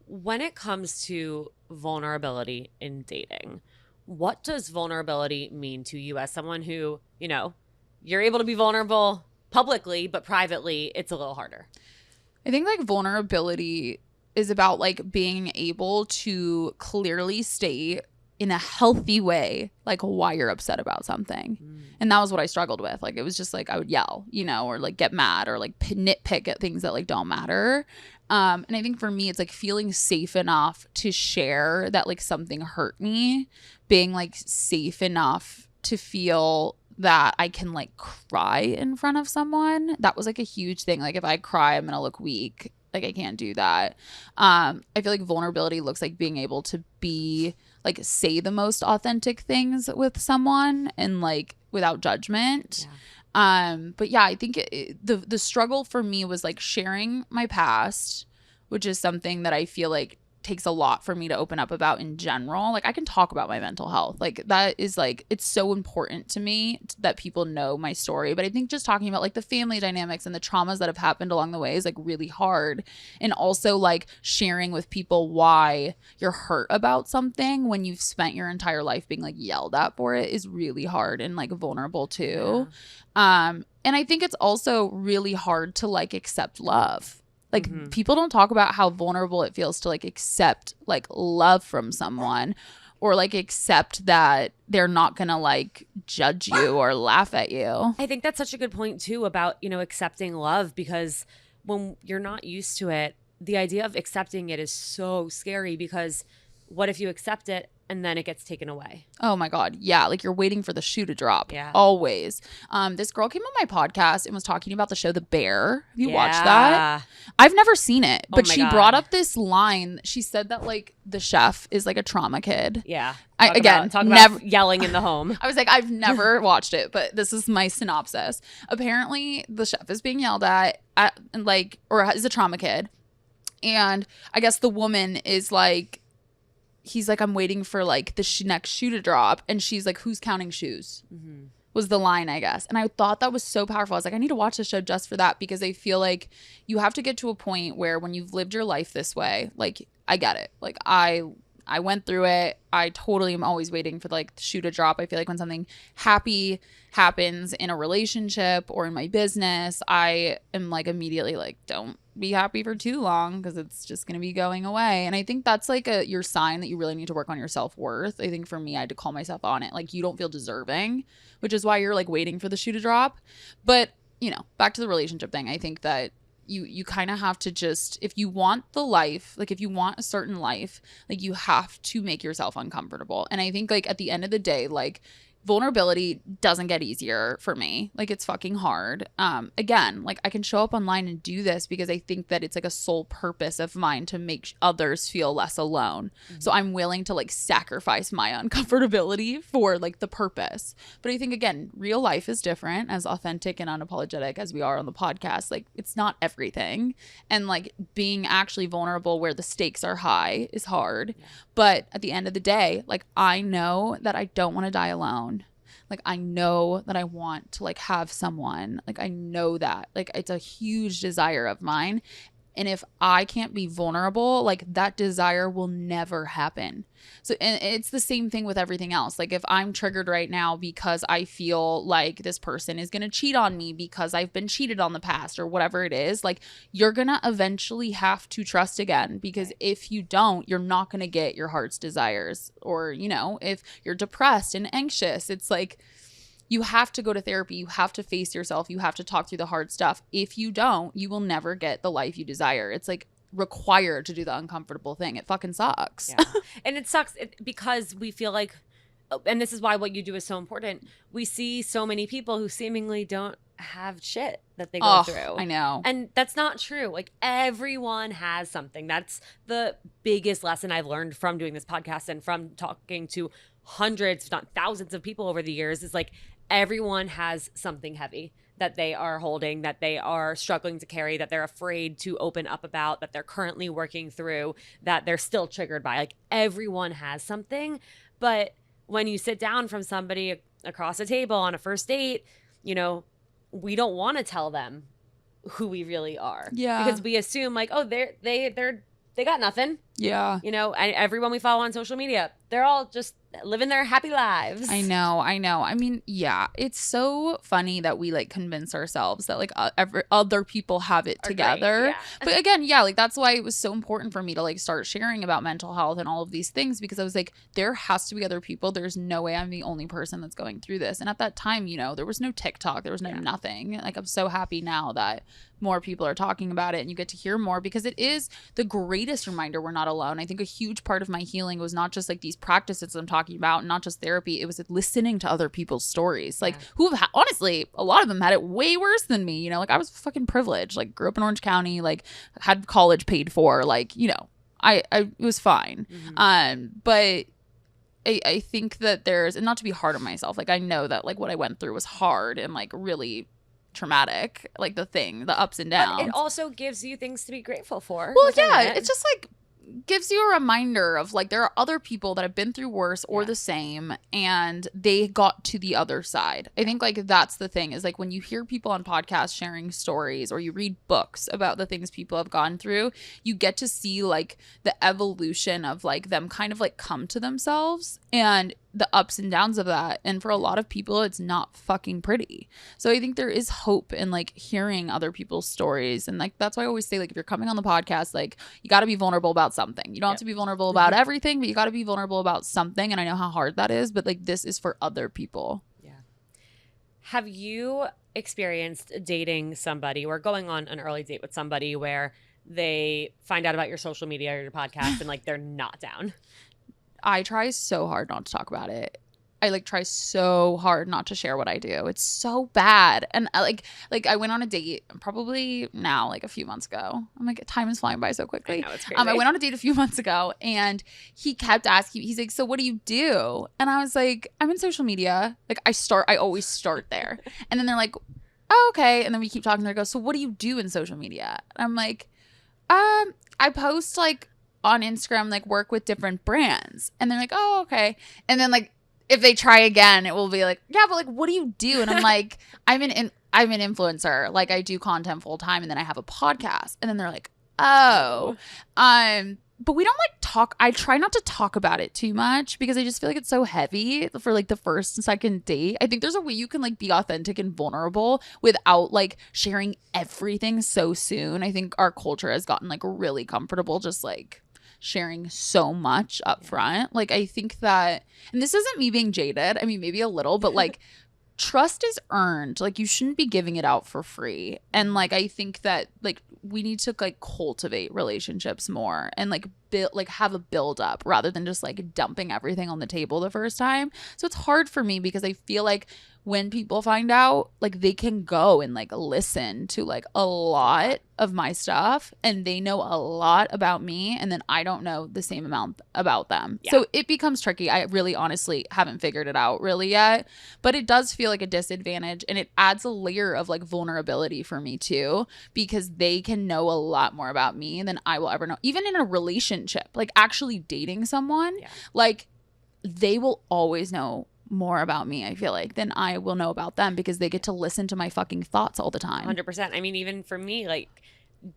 When it comes to vulnerability in dating, what does vulnerability mean to you as someone who, you know, you're able to be vulnerable publicly, but privately it's a little harder? I think like vulnerability is about like being able to clearly state in a healthy way like why you're upset about something. And that was what I struggled with. Like it was just like I would yell, you know, or like get mad or like nitpick at things that like don't matter. And I think for me it's like feeling safe enough to share that like something hurt me, being like safe enough to feel that I can like cry in front of someone. That was like a huge thing. Like if I cry, I'm gonna look weak. Like I can't do that. I feel like vulnerability looks like being able to be like say the most authentic things with someone and like without judgment. But yeah, I think the struggle for me was like sharing my past, which is something that I feel like takes a lot for me to open up about in general. Like I can talk about my mental health. Like that is like, it's so important to me that people know my story. But I think just talking about like the family dynamics and the traumas that have happened along the way is like really hard. And also like sharing with people why you're hurt about something when you've spent your entire life being like yelled at for it is really hard and like vulnerable too. And I think it's also really hard to like accept love. Like people don't talk about how vulnerable it feels to like accept like love from someone or like accept that they're not gonna like judge you or laugh at you. I think that's such a good point too about, you know, accepting love, because when you're not used to it, the idea of accepting it is so scary, because what if you accept it and then it gets taken away? Oh my God. Yeah. Like you're waiting for the shoe to drop. Yeah. Always. This girl came on my podcast and was talking about the show The Bear. Have you watched that? I've never seen it, but she brought up this line. She said that like the chef is like a trauma kid. Yeah. Talk about yelling in the home. I was like, I've never watched it, but this is my synopsis. Apparently the chef is being yelled at and like, or is a trauma kid. And I guess the woman is like, he's like, I'm waiting for like the next shoe to drop. And she's like, who's counting shoes? Was the line, I guess. And I thought that was so powerful. I was like, I need to watch this show just for that, because I feel like you have to get to a point where when you've lived your life this way, like I get it. Like I went through it. I totally am always waiting for like the shoe to drop. I feel like when something happy happens in a relationship or in my business, I am like immediately like, don't be happy for too long because it's just going to be going away. And I think that's like your sign that you really need to work on your self-worth. I think for me, I had to call myself on it. Like you don't feel deserving, which is why you're like waiting for the shoe to drop. But, you know, back to the relationship thing, I think that you kind of have to just, if you want the life, like if you want a certain life, like you have to make yourself uncomfortable. And I think like at the end of the day, like vulnerability doesn't get easier for me. Like it's fucking hard. Again, like I can show up online and do this because I think that it's like a sole purpose of mine to make others feel less alone. So I'm willing to like sacrifice my uncomfortability for like the purpose. But I think again, real life is different, as authentic and unapologetic as we are on the podcast. Like it's not everything. And like being actually vulnerable where the stakes are high is hard. But at the end of the day, like I know that I don't want to die alone. Like I know that I want to like have someone. Like I know that. Like it's a huge desire of mine. And if I can't be vulnerable, like that desire will never happen. So, and it's the same thing with everything else. Like if I'm triggered right now because I feel like this person is going to cheat on me because I've been cheated on the past or whatever it is, like you're going to eventually have to trust again, because if you don't, you're not going to get your heart's desires. Or, you know, if you're depressed and anxious, it's like, you have to go to therapy. You have to face yourself. You have to talk through the hard stuff. If you don't, you will never get the life you desire. It's like required to do the uncomfortable thing. It fucking sucks. Yeah. And it sucks because we feel like, and this is why what you do is so important, we see so many people who seemingly don't have shit that they go through. I know. And that's not true. Like everyone has something. That's the biggest lesson I've learned from doing this podcast and from talking to hundreds, if not thousands of people over the years, is like everyone has something heavy that they are holding, that they are struggling to carry, that they're afraid to open up about, that they're currently working through, that they're still triggered by. Like everyone has something. But when you sit down from somebody across a table on a first date, you know, we don't want to tell them who we really are. Yeah. Because we assume like, oh, they got nothing. Yeah. You know, and everyone we follow on social media, they're all just living their happy lives. I know. I mean, yeah, it's so funny that we like convince ourselves that like other people have it together. Great, yeah. But again, yeah, like that's why it was so important for me to like start sharing about mental health and all of these things, because I was like, there has to be other people. There's no way I'm the only person that's going through this. And at that time, you know, there was no TikTok, there was no nothing. Like I'm so happy now that more people are talking about it and you get to hear more, because it is the greatest reminder we're not alone. I think a huge part of my healing was not just like these practices I'm talking about, not just therapy. It was listening to other people's stories, like who have honestly, a lot of them had it way worse than me. You know, like I was fucking privileged, like grew up in Orange County, like had college paid for, like, you know, I it was fine. But I think that there's, and not to be hard on myself, like I know that like what I went through was hard and like really traumatic, like the ups and downs. But it also gives you things to be grateful for. Well, yeah, it's just like gives you a reminder of like there are other people that have been through worse or the same, and they got to the other side. I think like that's the thing, is like when you hear people on podcasts sharing stories or you read books about the things people have gone through, you get to see like the evolution of like them kind of like come to themselves and the ups and downs of that. And for a lot of people, it's not fucking pretty. So I think there is hope in like hearing other people's stories. And like that's why I always say, like, if you're coming on the podcast, like you got to be vulnerable about something. You don't have to be vulnerable about everything, but you got to be vulnerable about something. And I know how hard that is, but like this is for other people. Yeah. Have you experienced dating somebody or going on an early date with somebody where they find out about your social media or your podcast and like they're not down? I try so hard not to talk about it. I like try so hard not to share what I do. It's so bad. And like I went on a date probably now like a few months ago. I'm like, time is flying by so quickly. I know, it's crazy. I went on a date a few months ago and he kept asking, he's like, so what do you do? And I was like, I'm in social media. Like I always start there. And then they're like, oh, okay. And then we keep talking. They go, so what do you do in social media? And I'm like, I post like on Instagram, like work with different brands. And they're like, oh, okay. And then like if they try again, it will be like, yeah, but like what do you do? And I'm like, I'm an influencer. Like I do content full time and then I have a podcast. And then they're like, oh. But we don't like talk. I try not to talk about it too much because I just feel like it's so heavy for like the first and second date. I think there's a way you can like be authentic and vulnerable without like sharing everything so soon. I think our culture has gotten like really comfortable just like sharing so much up front. Like I think that, and this isn't me being jaded, I mean maybe a little, but like trust is earned. Like you shouldn't be giving it out for free. And like I think that like we need to like cultivate relationships more and like build, like have a build up rather than just like dumping everything on the table the first time. So it's hard for me because I feel like when people find out, like they can go and like listen to like a lot of my stuff and they know a lot about me and then I don't know the same amount about them. So it becomes tricky. I really honestly haven't figured it out really yet, but it does feel like a disadvantage and it adds a layer of like vulnerability for me too, because they can know a lot more about me than I will ever know. Even in a relationship, like actually dating someone, like they will always know more about me, I feel like, than I will know about them because they get to listen to my fucking thoughts all the time. 100%. I mean, even for me, like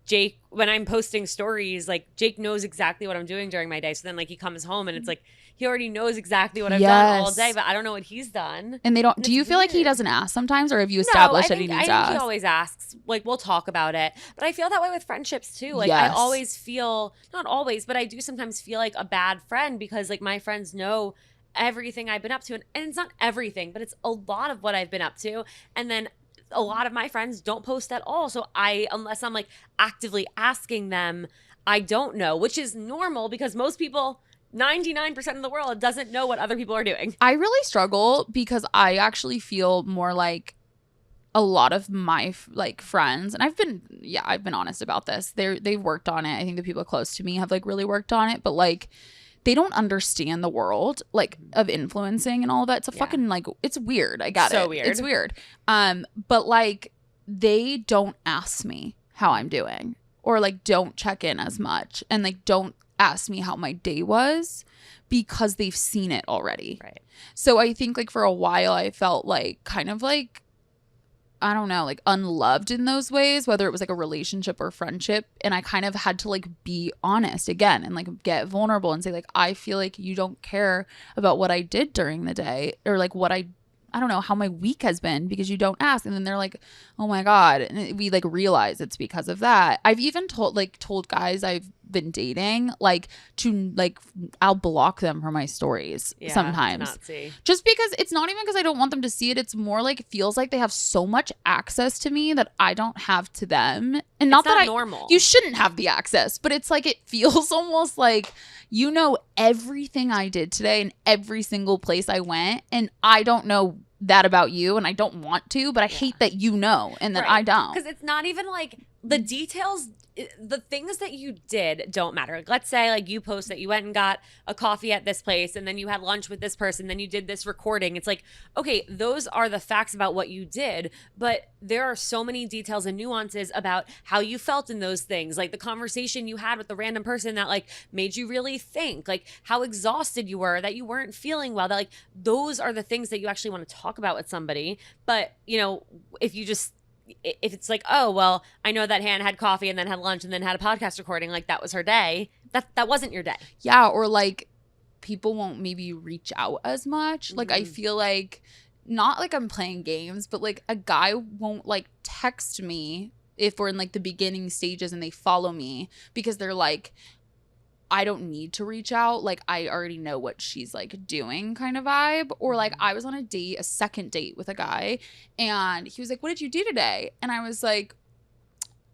Jake, when I'm posting stories, like Jake knows exactly what I'm doing during my day. So then like he comes home and it's like he already knows exactly what I've done all day, but I don't know what he's done. And they don't. Do you feel like he doesn't ask sometimes, or have you established that he needs to ask? I think he always asks. Like we'll talk about it, but I feel that way with friendships too. Like I always feel, not always, but I do sometimes feel like a bad friend because like my friends know everything I've been up to, and it's not everything, but it's a lot of what I've been up to. And then a lot of my friends don't post at all, so unless I'm like actively asking them, I don't know, which is normal because most people, 99% of the world, doesn't know what other people are doing. I really struggle because I actually feel more like a lot of my like friends, and I've been honest about this, they've worked on it. I think the people close to me have like really worked on it, but like they don't understand the world like of influencing and all of that. It's a fucking like, it's weird. I got it. So weird. It's weird. But like they don't ask me how I'm doing or like don't check in as much and like don't ask me how my day was because they've seen it already. Right. So I think like for a while I felt like kind of like, I don't know, like unloved in those ways, whether it was like a relationship or friendship. And I kind of had to like be honest again and like get vulnerable and say like, I feel like you don't care about what I did during the day or like what I don't know, how my week has been because you don't ask. And then they're like, oh my God. And we like realize it's because of that. I've even told guys I've been dating, like to like, I'll block them from my stories sometimes. Not see. Just because it's not even because I don't want them to see it. It's more like it feels like they have so much access to me that I don't have to them. And not that normal. You shouldn't have the access, but it's like it feels almost like you know everything I did today and every single place I went, and I don't know that about you, and I don't want to, but I hate that you know, and that I don't. Because it's not even like the details. The things that you did don't matter. Like, let's say like you post that you went and got a coffee at this place and then you had lunch with this person, then you did this recording. It's like, okay, those are the facts about what you did, but there are so many details and nuances about how you felt in those things. Like the conversation you had with the random person that like made you really think, like how exhausted you were, that you weren't feeling well, that like those are the things that you actually want to talk about with somebody. But, you know, if it's like, oh, well, I know that Han had coffee and then had lunch and then had a podcast recording, like that was her day. That wasn't your day. Yeah, or like people won't maybe reach out as much. Like I feel like, not like I'm playing games, but like a guy won't like text me if we're in like the beginning stages and they follow me because they're like, I don't need to reach out. Like, I already know what she's like doing kind of vibe. Or like I was on a second date with a guy, and he was like, what did you do today? And I was like,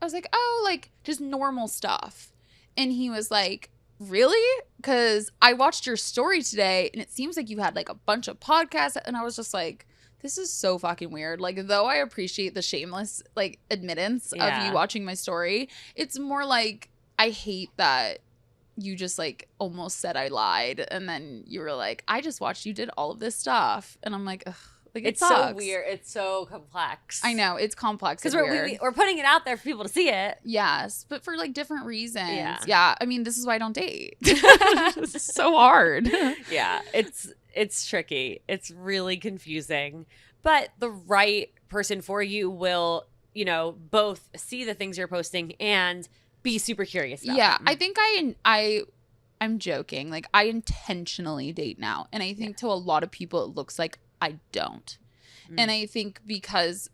oh, like just normal stuff. And he was like, really? Because I watched your story today and it seems like you had like a bunch of podcasts. And I was just like, this is so fucking weird. Like, though I appreciate the shameless like admittance of you watching my story, it's more like I hate that you just like almost said I lied, and then you were like, I just watched you did all of this stuff, and I'm like, ugh, like it's sucks. So weird. It's so complex. I know it's complex because we're putting it out there for people to see it. Yes, but for like different reasons. Yeah. I mean, this is why I don't date. This is so hard. Yeah, it's tricky. It's really confusing, but the right person for you will, you know, both see the things you're posting and be super curious about them. I think I'm joking. Like, I intentionally date now, and I think to a lot of people it looks like I don't. And I think because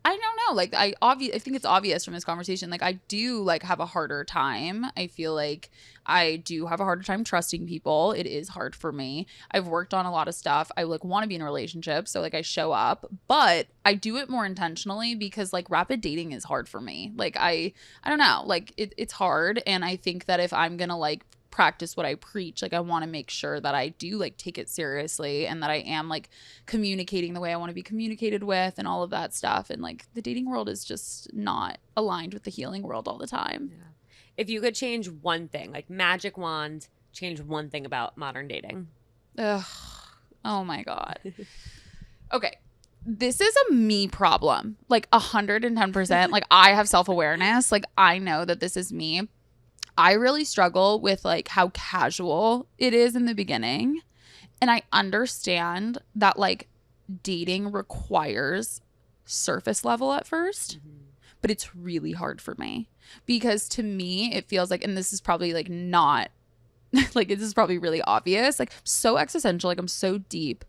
I don't know, like I think it's obvious from this conversation, like I do like have a harder time. I feel like I do have a harder time trusting people. It is hard for me. I've worked on a lot of stuff. I like want to be in a relationship, so like I show up, but I do it more intentionally because like rapid dating is hard for me. Like I don't know, like it's hard, and I think that if I'm gonna like practice what I preach, like I want to make sure that I do like take it seriously and that I am like communicating the way I want to be communicated with and all of that stuff. And like the dating world is just not aligned with the healing world all the time. Yeah. If you could change one thing, like magic wand, change one thing about modern dating. Ugh. Oh my God. Okay. This is a me problem. Like 110%. Like I have self-awareness. Like I know that this is me. I really struggle with like how casual it is in the beginning. And I understand that like dating requires surface level at first, but it's really hard for me because to me it feels like, and this is probably like not like this is probably really obvious, like so existential, like I'm so deep.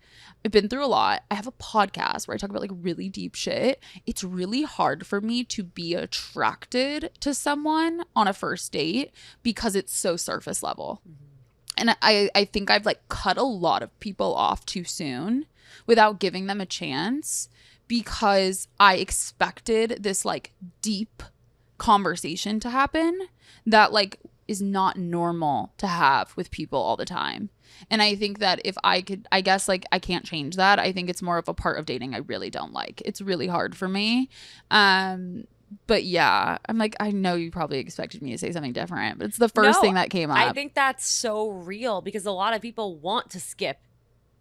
I've been through a lot. I have a podcast where I talk about like really deep shit. It's really hard for me to be attracted to someone on a first date because it's so surface level. And I think I've like cut a lot of people off too soon without giving them a chance because I expected this like deep conversation to happen that like is not normal to have with people all the time. And I think that if I could, I guess like I can't change that. I think it's more of a part of dating I really don't like. It's really hard for me. But yeah, I'm like, I know you probably expected me to say something different, but it's the first No, thing that came I up. think that's so real because a lot of people want to skip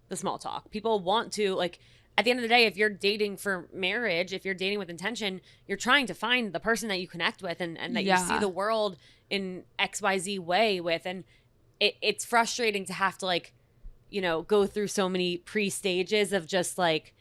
the small talk. People want to, like, at the end of the day, if you're dating for marriage, if you're dating with intention, you're trying to find the person that you connect with and that you see Yeah. the world in XYZ way with. And it's frustrating to have to, like, go through so many pre-stages of just like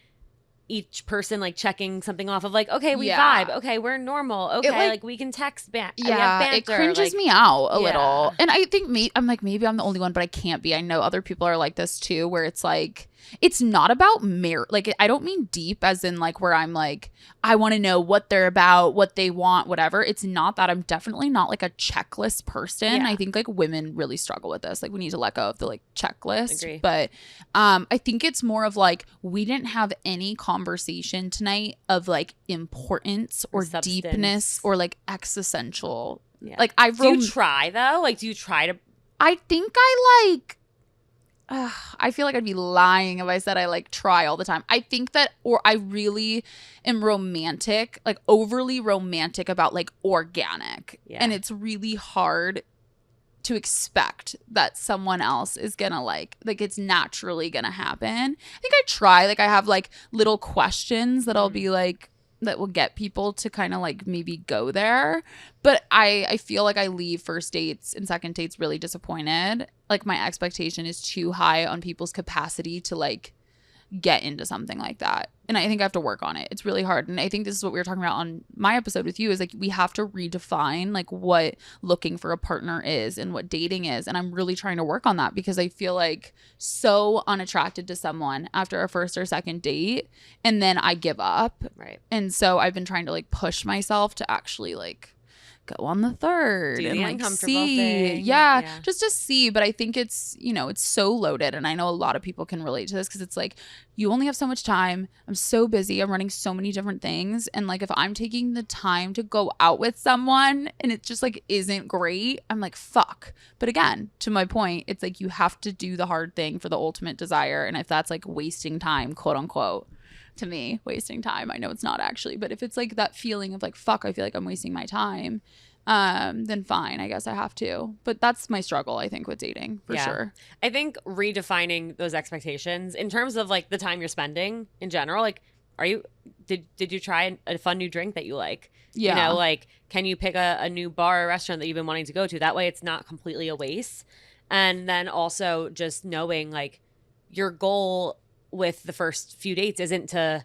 each person like checking something off of like, okay, we Yeah. vibe. Okay, we're normal. It Okay, like, like we can text back. We have yeah, it banter. cringes Like, me out a yeah. little. And I think I'm like, maybe I'm the only one, but I can't be. I know other people are like this too, where it's like, it's not about like, I don't mean deep as in like where I'm like, I want to know what they're about, what they want, whatever. It's not that. I'm definitely not like a checklist person. Yeah. I think like women really struggle with this. Like we need to let go of the like checklist. Agree. But I think it's more of like, we didn't have any conversation tonight of like importance or Substance. deepness or like existential. Yeah. Like do you try though? Like, do you try to? I think I like. I feel like I'd be lying if I said I like try all the time. I think that, or I really am romantic, like overly romantic about like organic. Yeah. And it's really hard to expect that someone else is gonna like it's naturally gonna happen. I think I try, like I have like little questions that I'll be like, that will get people to kind of like maybe go there. But I feel like I leave first dates and second dates really disappointed. Like my expectation is too high on people's capacity to like get into something like that. And I think I have to work on it. It's really hard. And I think this is what we were talking about on my episode with you, is like we have to redefine like what looking for a partner is and what dating is. And I'm really trying to work on that because I feel like so unattracted to someone after a first or second date and then I give up. Right. And so I've been trying to like push myself to actually like go on the third do and the like uncomfortable see. thing. Yeah, just to see. But I think it's, it's so loaded. And I know a lot of people can relate to this because it's like, you only have so much time. I'm so busy. I'm running so many different things. And like, if I'm taking the time to go out with someone and it just like isn't great, I'm like, fuck. But again, to my point, it's like you have to do the hard thing for the ultimate desire. And if that's like wasting time, quote unquote, to me, wasting time, I know it's not actually, but if it's like that feeling of like, fuck, I feel like I'm wasting my time, then fine, I guess I have to. But that's my struggle, I think, with dating for sure. I think redefining those expectations in terms of like the time you're spending in general, like, did you try a fun new drink that you like? Yeah. Like, can you pick a new bar or restaurant that you've been wanting to go to? That way it's not completely a waste. And then also just knowing like your goal with the first few dates isn't to,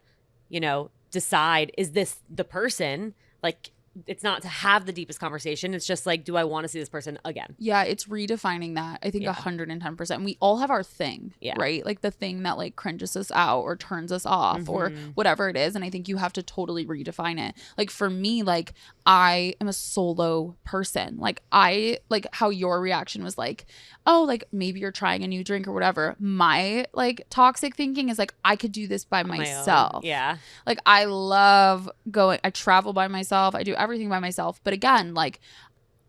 decide, is this the person? Like, it's not to have the deepest conversation. It's just like, do I want to see this person again? Yeah, it's redefining that. I think 110%. We all have our thing, right? Like the thing that like cringes us out or turns us off or whatever it is. And I think you have to totally redefine it. Like for me, like I am a solo person. Like how your reaction was like, oh, like maybe you're trying a new drink or whatever. My like toxic thinking is like, I could do this by myself. Yeah. Like I love going, I travel by myself. I do everything by myself. But again, like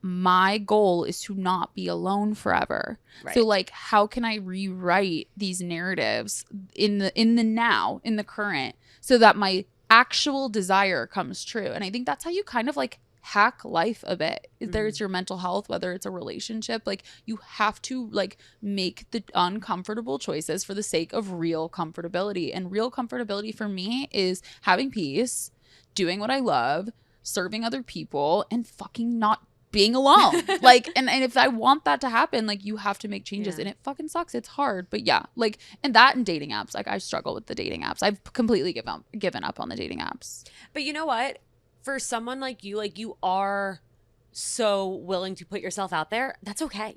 my goal is to not be alone forever. Right. So like, how can I rewrite these narratives in the now, in the current, so that my actual desire comes true? And I think that's how you kind of like hack life a bit. Whether it's your mental health, whether it's a relationship, like you have to like make the uncomfortable choices for the sake of real comfortability. And real comfortability for me is having peace, doing what I love, serving other people, and fucking not being alone. Like, and if I want that to happen, like you have to make changes. And it fucking sucks. It's hard. But yeah, like, and that and dating apps, like I struggle with the dating apps. I've completely given up on the dating apps. But you know what? For someone like you are so willing to put yourself out there. That's okay.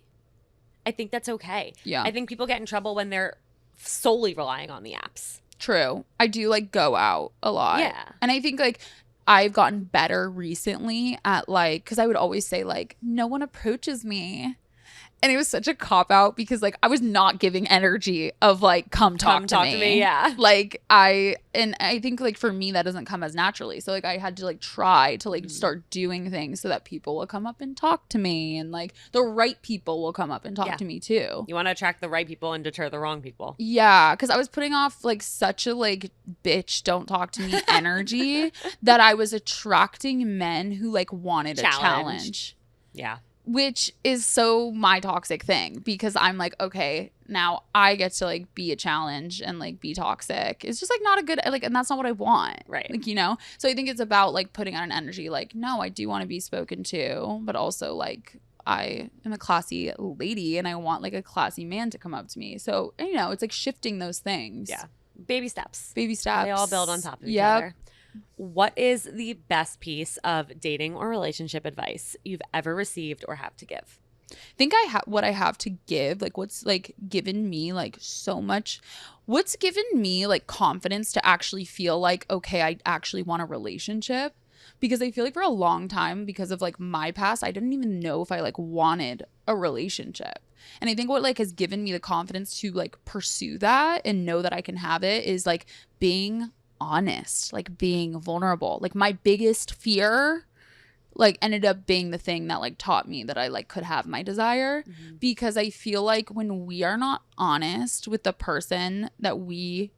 I think that's okay. Yeah. I think people get in trouble when they're solely relying on the apps. True. I do like go out a lot. Yeah. And I think like I've gotten better recently at like, because I would always say like, no one approaches me. And it was such a cop out because like I was not giving energy of like come talk to me. Yeah. Like I think like for me that doesn't come as naturally. So like I had to like try to like start doing things so that people will come up and talk to me, and like the right people will come up and talk to me too. You want to attract the right people and deter the wrong people. Yeah, because I was putting off like such a like bitch don't talk to me energy that I was attracting men who like wanted a challenge. Yeah. Which is so my toxic thing, because I'm like, okay, now I get to like be a challenge and like be toxic. It's just like not a good, like, and that's not what I want. Right. Like, you know? So I think it's about like putting out an energy like, no, I do want to be spoken to, but also like I am a classy lady and I want like a classy man to come up to me. So, you know, it's like shifting those things. Yeah. Baby steps. Baby steps. They all build on top of each other. What is the best piece of dating or relationship advice you've ever received or have to give? I think what I have to give, like what's like given me like so much, what's given me like confidence to actually feel like, okay, I actually want a relationship. Because I feel like for a long time, because of like my past, I didn't even know if I like wanted a relationship. And I think what like has given me the confidence to like pursue that and know that I can have it is like being honest, like being vulnerable. Like my biggest fear like ended up being the thing that like taught me that I like could have my desire. Because I feel like when we are not honest with the person that we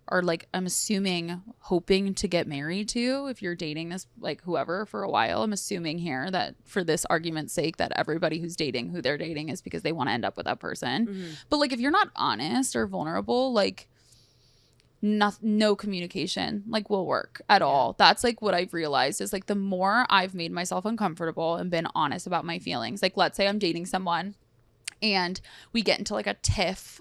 are like, I'm assuming hoping to get married to, if you're dating this like whoever for a while, I'm assuming here that for this argument's sake that everybody who's dating who they're dating is because they want to end up with that person. But like if you're not honest or vulnerable, like no communication like will work at all. That's like what I've realized is like the more I've made myself uncomfortable and been honest about my feelings, like let's say I'm dating someone and we get into like a tiff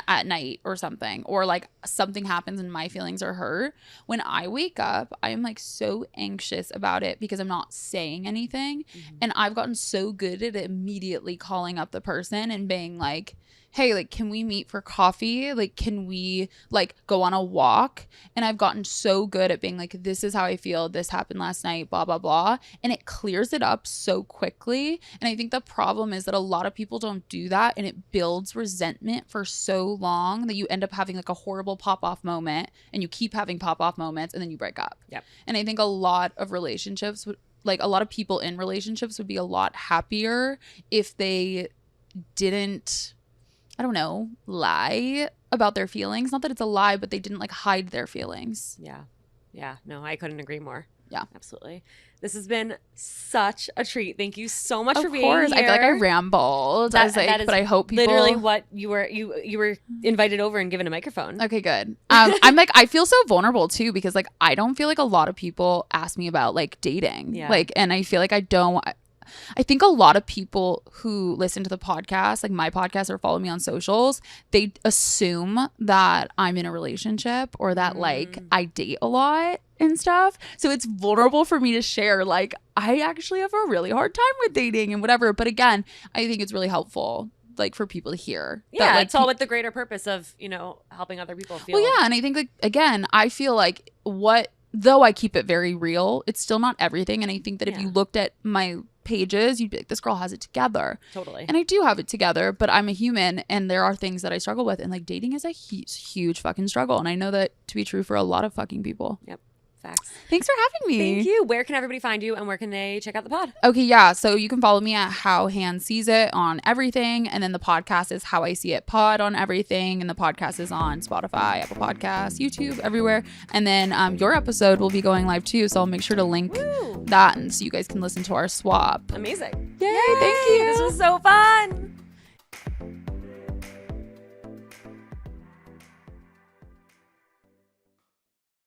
at night or something, or like something happens and my feelings are hurt, when I wake up I'm like so anxious about it because I'm not saying anything. And I've gotten so good at immediately calling up the person and being like, hey, like, can we meet for coffee? Like, can we like go on a walk? And I've gotten so good at being like, this is how I feel. This happened last night, blah, blah, blah. And it clears it up so quickly. And I think the problem is that a lot of people don't do that. And it builds resentment for so long that you end up having like a horrible pop-off moment, and you keep having pop-off moments, and then you break up. Yep. And I think a lot of relationships would, like a lot of people in relationships would be a lot happier if they didn't, I don't know, lie about their feelings. Not that it's a lie, but they didn't like hide their feelings. Yeah. Yeah. No, I couldn't agree more. Yeah. Absolutely. This has been such a treat. Thank you so much for being here. I feel like I rambled. I was like, but I hope people literally what you were invited over and given a microphone. Okay, good. I'm like, I feel so vulnerable too, because like I don't feel like a lot of people ask me about like dating. Yeah. Like, and I feel like I think a lot of people who listen to the podcast, like my podcast, or follow me on socials, they assume that I'm in a relationship or that like I date a lot and stuff. So it's vulnerable for me to share like I actually have a really hard time with dating and whatever. But again, I think it's really helpful like for people to hear. Yeah, that, like, it's all with the greater purpose of, you know, helping other people feel. Well, yeah, and I think like again, I feel like though I keep it very real, it's still not everything. And I think that if you looked at my pages, you'd be like, this girl has it together. Totally. And I do have it together, but I'm a human and there are things that I struggle with. And like dating is a huge fucking struggle. And I know that to be true for a lot of fucking people. Yep. Facts. Thanks for having me. Thank you. Where can everybody find you and where can they check out the pod? Okay, yeah. So you can follow me at How Han Sees It on everything. And then the podcast is How I See It Pod on everything. And the podcast is on Spotify, Apple Podcasts, YouTube, everywhere. And then your episode will be going live too. So I'll make sure to link that, and so you guys can listen to our swap. Amazing. Yay, thank